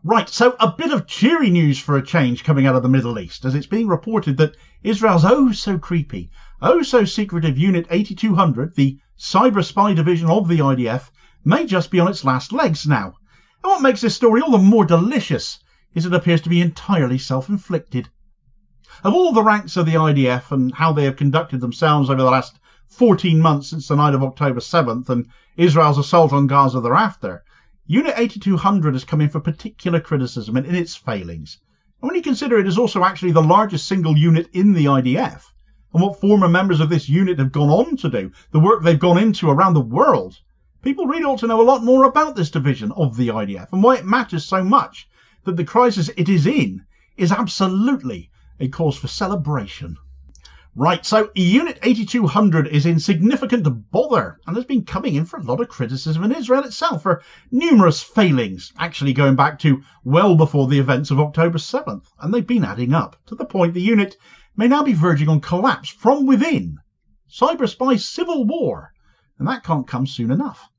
Right, so a bit of cheery news for a change coming out of the Middle East, as it's being reported that Israel's oh-so-creepy, oh-so-secretive Unit 8200, the cyber spy division of the IDF, may just be on its last legs now. And what makes this story all the more delicious is it appears to be entirely self-inflicted. Of all the ranks of the IDF and how they have conducted themselves over the last 14 months since the night of October 7th and Israel's assault on Gaza thereafter, Unit 8200 has come in for particular criticism in its failings. And when you consider it is also actually the largest single unit in the IDF, and what former members of this unit have gone on to do, the work they've gone into around the world, people really ought to know a lot more about this division of the IDF and why it matters so much that the crisis it is in is absolutely a cause for celebration. Right, so Unit 8200 is in significant bother and has been coming in for a lot of criticism in Israel itself for numerous failings, actually going back to well before the events of October 7th, and they've been adding up to the point the unit may now be verging on collapse from within. Cyber spy civil war, and that can't come soon enough.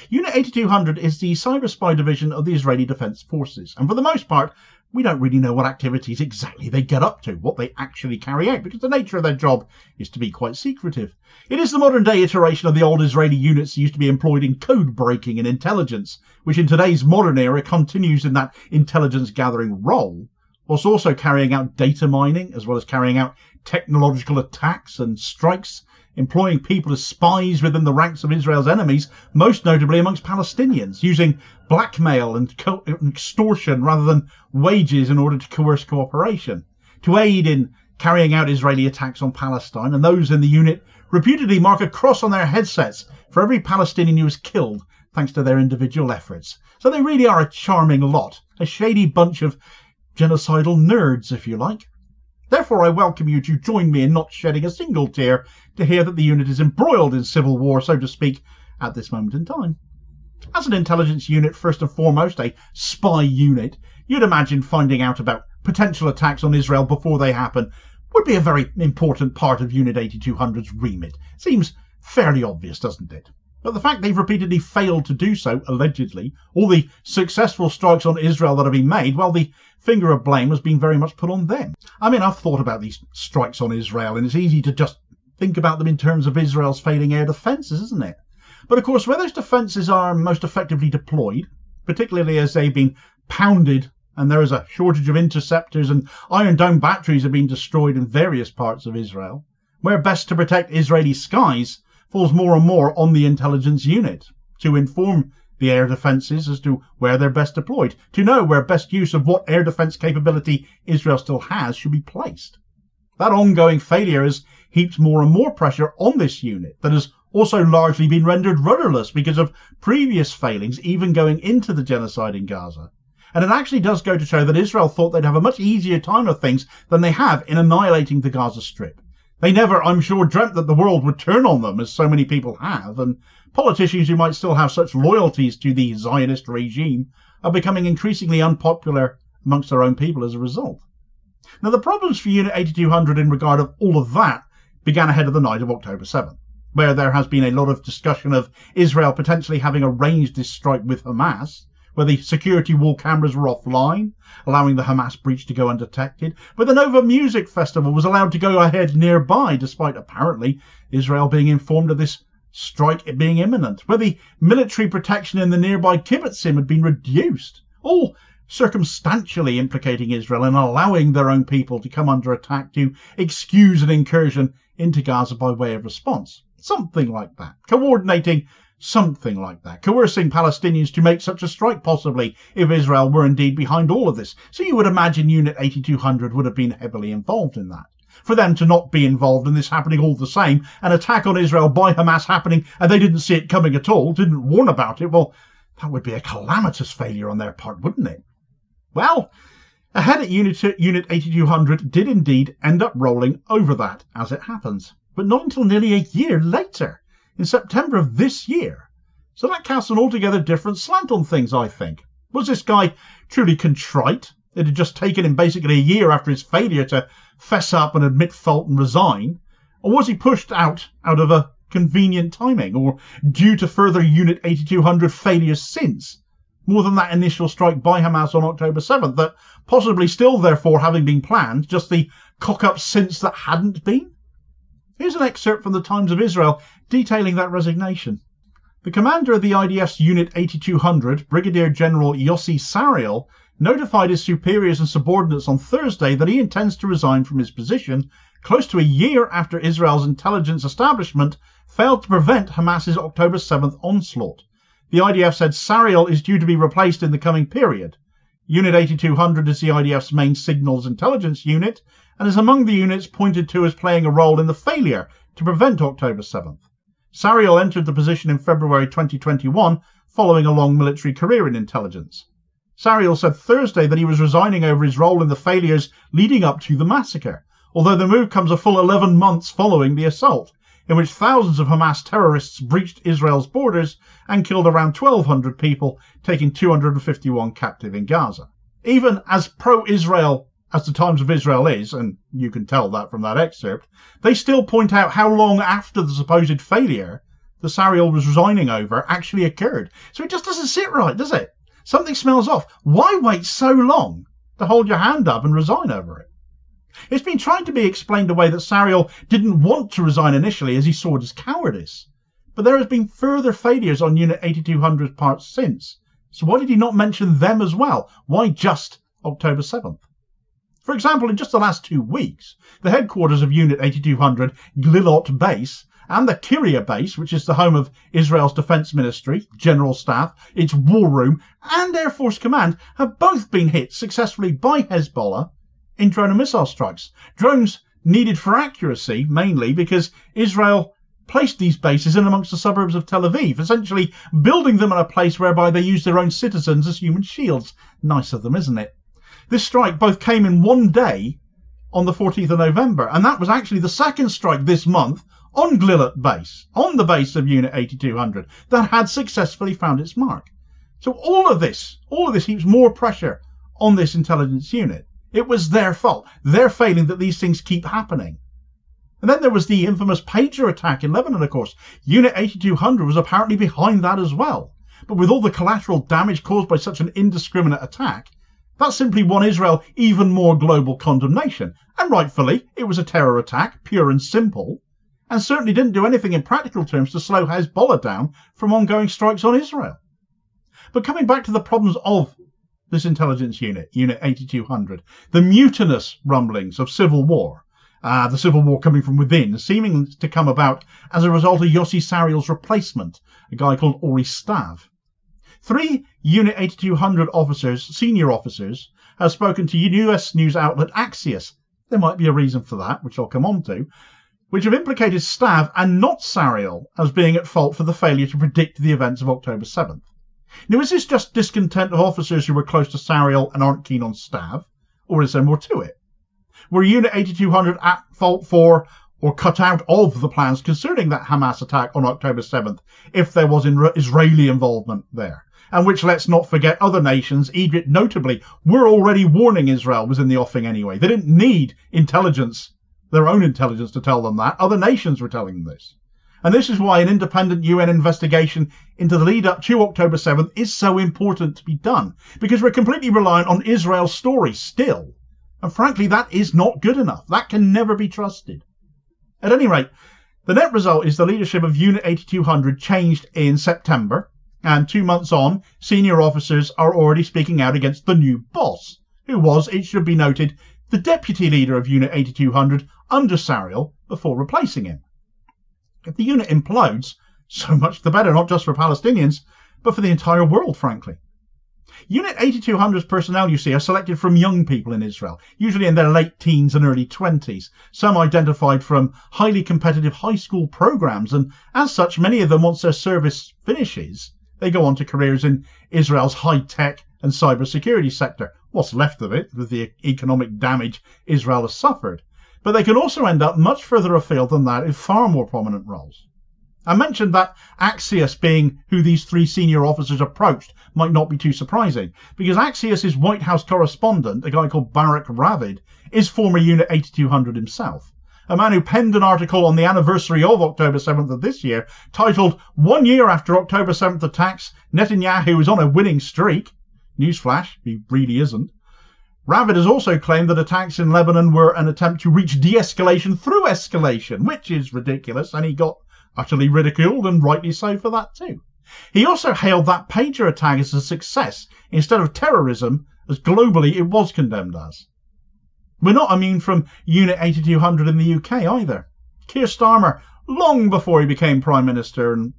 Unit 8200 is the cyber spy division of the Israeli Defense Forces, and for the most part we don't really know what activities exactly they get up to, what they actually carry out, because the nature of their job is to be quite secretive. It is the modern-day iteration of the old Israeli units that used to be employed in code-breaking and intelligence, which in today's modern era continues in that intelligence-gathering role, whilst also carrying out data mining, as well as carrying out technological attacks and strikes, employing people as spies within the ranks of Israel's enemies, most notably amongst Palestinians, using blackmail and extortion rather than wages in order to coerce cooperation, to aid in carrying out Israeli attacks on Palestine, and those in the unit reputedly mark a cross on their headsets for every Palestinian who is killed thanks to their individual efforts. So they really are a charming lot, a shady bunch of genocidal nerds, if you like. Therefore, I welcome you to join me in not shedding a single tear to hear that the unit is embroiled in civil war, so to speak, at this moment in time. As an intelligence unit, first and foremost, a spy unit, you'd imagine finding out about potential attacks on Israel before they happen would be a very important part of Unit 8200's remit. Seems fairly obvious, doesn't it? But the fact they've repeatedly failed to do so, allegedly, all the successful strikes on Israel that have been made, well, the finger of blame has been very much put on them. I mean, I've thought about these strikes on Israel, and it's easy to just think about them in terms of Israel's failing air defences, isn't it? But of course, where those defences are most effectively deployed, particularly as they've been pounded and there is a shortage of interceptors and Iron Dome batteries have been destroyed in various parts of Israel, where best to protect Israeli skies falls more and more on the intelligence unit to inform the air defences as to where they're best deployed, to know where best use of what air defence capability Israel still has should be placed. That ongoing failure has heaped more and more pressure on this unit that has also largely been rendered rudderless because of previous failings, even going into the genocide in Gaza. And it actually does go to show that Israel thought they'd have a much easier time of things than they have in annihilating the Gaza Strip. They never, I'm sure, dreamt that the world would turn on them, as so many people have, and politicians who might still have such loyalties to the Zionist regime are becoming increasingly unpopular amongst their own people as a result. Now, the problems for Unit 8200 in regard of all of that began ahead of the night of October 7th, where there has been a lot of discussion of Israel potentially having arranged this strike with Hamas, where the security wall cameras were offline, allowing the Hamas breach to go undetected, where the Nova Music Festival was allowed to go ahead nearby, despite apparently Israel being informed of this strike being imminent, where the military protection in the nearby kibbutzim had been reduced, all circumstantially implicating Israel and allowing their own people to come under attack to excuse an incursion into Gaza by way of response. Something like that. Coordinating something like that. Coercing Palestinians to make such a strike, possibly, if Israel were indeed behind all of this. So you would imagine Unit 8200 would have been heavily involved in that. For them to not be involved in this happening all the same, an attack on Israel by Hamas happening, and they didn't see it coming at all, didn't warn about it, well, that would be a calamitous failure on their part, wouldn't it? Well, ahead at Unit 8200 did indeed end up rolling over that, as it happens. But not until nearly a year later, in September of this year. So that casts an altogether different slant on things, I think. Was this guy truly contrite? It had just taken him basically a year after his failure to fess up and admit fault and resign? Or was he pushed out of a convenient timing, or due to further Unit 8200 failures since? more than that initial strike by Hamas on October 7th, that possibly still therefore having been planned, just the cock-up since that hadn't been? Here's an excerpt from the Times of Israel detailing that resignation. The commander of the IDF's Unit 8200, Brigadier General Yossi Sariel, notified his superiors and subordinates on Thursday that he intends to resign from his position close to a year after Israel's intelligence establishment failed to prevent Hamas's October 7th onslaught. The IDF said Sariel is due to be replaced in the coming period. Unit 8200 is the IDF's main signals intelligence unit and is among the units pointed to as playing a role in the failure to prevent October 7th. Sariel entered the position in February 2021 following a long military career in intelligence. Sariel said Thursday that he was resigning over his role in the failures leading up to the massacre, although the move comes a full 11 months following the assault, in which thousands of Hamas terrorists breached Israel's borders and killed around 1,200 people, taking 251 captive in Gaza. Even as pro-Israel as the Times of Israel is, and you can tell that from that excerpt, they still point out how long after the supposed failure the Sariel was resigning over actually occurred. So it just doesn't sit right, does it? Something smells off. Why wait so long to hold your hand up and resign over it? It's been trying to be explained away that Sariel didn't want to resign initially as he saw it as cowardice. But there has been further failures on Unit 8200's part since. So why did he not mention them as well? Why just October 7th? For example, in just the last 2 weeks, the headquarters of Unit 8200, Glilot Base, and the Kiryat Base, which is the home of Israel's Defense Ministry, General Staff, its War Room, and Air Force Command, have both been hit successfully by Hezbollah in drone and missile strikes. Drones needed for accuracy, mainly because Israel placed these bases in amongst the suburbs of Tel Aviv, essentially building them in a place whereby they use their own citizens as human shields. Nice of them, isn't it? This strike both came in one day on the 14th of November, and that was actually the second strike this month on Glilot Base, on the base of Unit 8200, that had successfully found its mark. So all of this heaps more pressure on this intelligence unit. It was their fault, their failing that these things keep happening. And then there was the infamous pager attack in Lebanon, of course. Unit 8200 was apparently behind that as well. But with all the collateral damage caused by such an indiscriminate attack, that simply won Israel even more global condemnation. And rightfully, it was a terror attack, pure and simple, and certainly didn't do anything in practical terms to slow Hezbollah down from ongoing strikes on Israel. But coming back to the problems of this intelligence unit, Unit 8200, the mutinous rumblings of civil war, the civil war coming from within, seeming to come about as a result of Yossi Sariel's replacement, a guy called Ori Stav. 3 Unit 8200 officers, senior officers, have spoken to US news outlet Axios. There might be a reason for that, which I'll come on to, which have implicated Stav and not Sariel as being at fault for the failure to predict the events of October 7th. Now, is this just discontent of officers who were close to Sariel and aren't keen on Stav, or is there more to it? Were Unit 8200 at fault for or cut out of the plans concerning that Hamas attack on October 7th if there was Israeli involvement there? And which, let's not forget, other nations, Egypt notably, were already warning Israel was in the offing anyway. They didn't need intelligence, their own intelligence, to tell them that. Other nations were telling them this. And this is why an independent UN investigation into the lead up to October 7th is so important to be done, because we're completely reliant on Israel's story still. And frankly, that is not good enough. That can never be trusted. At any rate, the net result is the leadership of Unit 8200 changed in September, and 2 months on, senior officers are already speaking out against the new boss, who was, it should be noted, the deputy leader of Unit 8200 under Sariel before replacing him. If the unit implodes, so much the better, not just for Palestinians, but for the entire world, frankly. Unit 8200's personnel, you see, are selected from young people in Israel, usually in their late teens and early 20s, some identified from highly competitive high school programs, and as such, many of them, once their service finishes, they go on to careers in Israel's high-tech and cybersecurity sector, what's left of it, with the economic damage Israel has suffered. But they can also end up much further afield than that in far more prominent roles. I mentioned that Axios being who these 3 senior officers approached might not be too surprising, because Axios' White House correspondent, a guy called Barak Ravid, is former Unit 8200 himself. a man who penned an article on the anniversary of October 7th of this year, titled 1 year after October 7th attacks, Netanyahu is on a winning streak. Newsflash, he really isn't. Ravid has also claimed that attacks in Lebanon were an attempt to reach de-escalation through escalation, which is ridiculous, and he got utterly ridiculed, and rightly so for that too. He also hailed that pager attack as a success instead of terrorism, as globally it was condemned as. We're not immune from Unit 8200 in the UK either. Keir Starmer, long before he became Prime Minister, and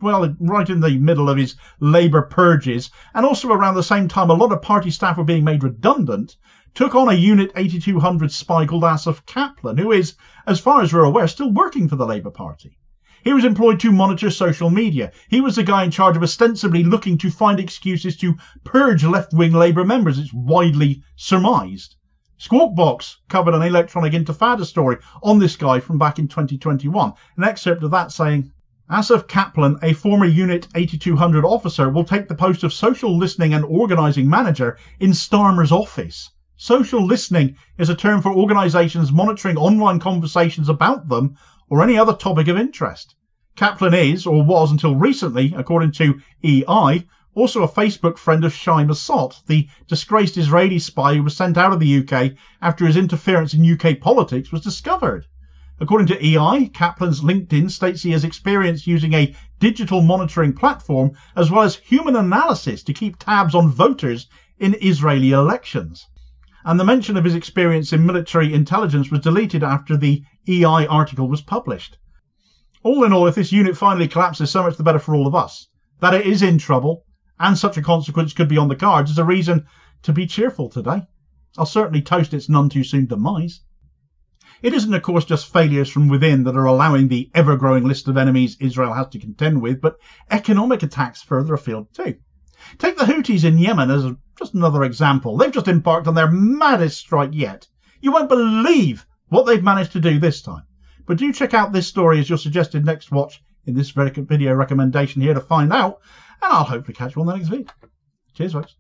well, right in the middle of his Labour purges, and also around the same time a lot of party staff were being made redundant, took on a Unit 8200 spy called Asif Kaplan, who is, as far as we're aware, still working for the Labour Party. He was employed to monitor social media. He was the guy in charge of ostensibly looking to find excuses to purge left-wing Labour members, it's widely surmised. Squawk Box covered an electronic intifada story on this guy from back in 2021, an excerpt of that saying, Asif Kaplan, a former Unit 8200 officer, will take the post of social listening and organising manager in Starmer's office. Social listening is a term for organisations monitoring online conversations about them or any other topic of interest. Kaplan is, or was until recently, according to EI, also a Facebook friend of Shai Massot, the disgraced Israeli spy who was sent out of the UK after his interference in UK politics was discovered. According to EI, Kaplan's LinkedIn states he has experience using a digital monitoring platform as well as human analysis to keep tabs on voters in Israeli elections. And the mention of his experience in military intelligence was deleted after the EI article was published. All in all, if this unit finally collapses, so much the better for all of us. That it is in trouble, and such a consequence could be on the cards, is a reason to be cheerful today. I'll certainly toast its none too soon demise. It isn't, of course, just failures from within that are allowing the ever-growing list of enemies Israel has to contend with, but economic attacks further afield too. Take the Houthis in Yemen as just another example. They've just embarked on their maddest strike yet. You won't believe what they've managed to do this time. But do check out this story as your suggested next watch in this video recommendation here to find out, and I'll hopefully catch you on the next video. Cheers, folks.